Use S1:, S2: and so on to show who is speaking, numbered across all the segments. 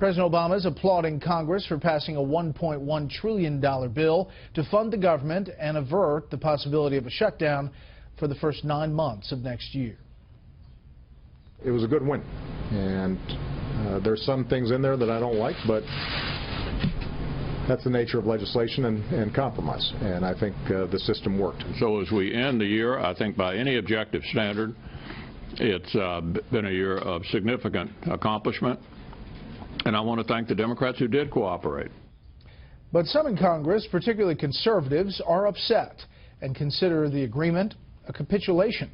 S1: President Obama is applauding Congress for passing a $1.1 trillion bill to fund the government and avert the possibility of a shutdown for the first 9 months of next year.
S2: It was a good win, and there's some things in there that I don't like, but that's the nature of legislation and compromise, and I think the system worked.
S3: So as we end the year, I think by any objective standard, it's been a year of significant accomplishment, and I want to thank the Democrats who did cooperate.
S1: But some in Congress, particularly conservatives, are upset and consider the agreement a capitulation.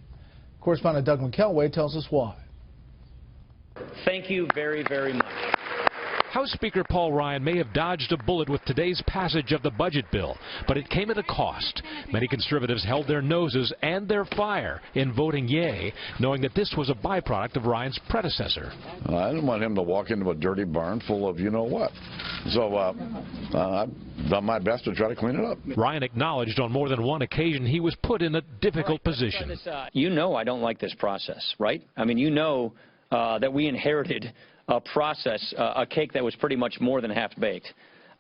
S1: Correspondent Doug McKelway tells us why.
S4: Thank you very, very much.
S5: House Speaker Paul Ryan may have dodged a bullet with today's passage of the budget bill, but it came at a cost. Many conservatives held their noses and their fire in voting yay, knowing that this was a byproduct of Ryan's predecessor.
S6: I didn't want him to walk into a dirty barn full of you-know-what. So I've done my best to try to clean it up.
S5: Ryan acknowledged on more than one occasion he was put in a difficult position.
S4: You know I don't like this process, right? I mean, you know that we inherited a process, a cake that was pretty much more than half-baked.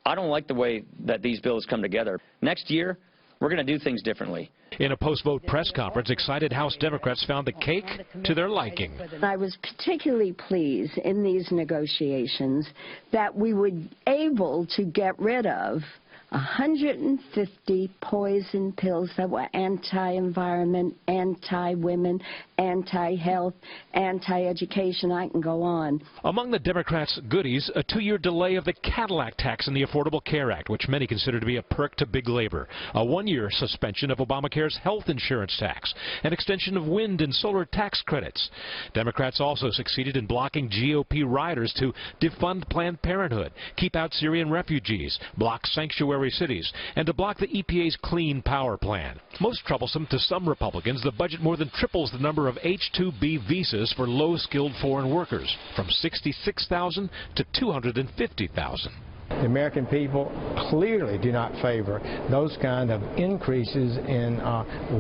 S4: I don't like the way that these bills come together. Next year, we're going to do things differently.
S5: In a post-vote press conference, excited House Democrats found the cake to their liking.
S7: I was particularly pleased in these negotiations that we were able to get rid of 150 poison pills that were anti-environment, anti-women, anti-health, anti-education. I can go on.
S5: Among the Democrats' goodies, a 2-year delay of the Cadillac tax in the Affordable Care Act, which many consider to be a perk to big labor, a 1-year suspension of Obamacare's health insurance tax, an extension of wind and solar tax credits. Democrats also succeeded in blocking GOP riders to defund Planned Parenthood, keep out Syrian refugees, block sanctuary cities, and to block the EPA's Clean Power Plan. Most troublesome to some Republicans, the budget more than triples the number of H-2B visas for low-skilled foreign workers, from 66,000 to 250,000.
S8: The American people clearly do not favor those kind of increases in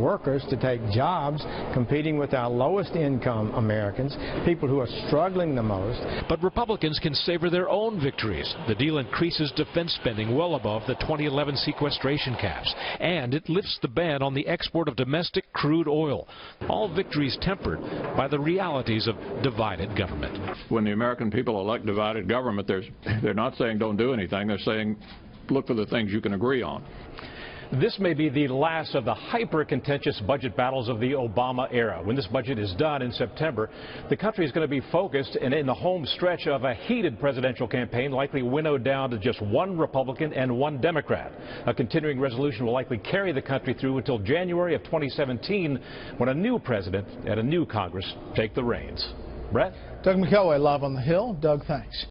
S8: workers to take jobs competing with our lowest income Americans, people who are struggling the most.
S5: But Republicans can savor their own victories. The deal increases defense spending well above the 2011 sequestration caps, and it lifts the ban on the export of domestic crude oil. All victories tempered by the realities of divided government.
S3: When the American people elect divided government, they're not saying don't do anything. They're saying look for the things you can agree on.
S9: This may be the last of the hyper-contentious budget battles of the Obama era. When this budget is done in September, the country is going to be focused and in the home stretch of a heated presidential campaign, likely winnowed down to just one Republican and one Democrat. A continuing resolution will likely carry the country through until January of 2017, when a new president and a new Congress take the reins. Bret?
S1: Doug McKelway live on the Hill. Doug, thanks.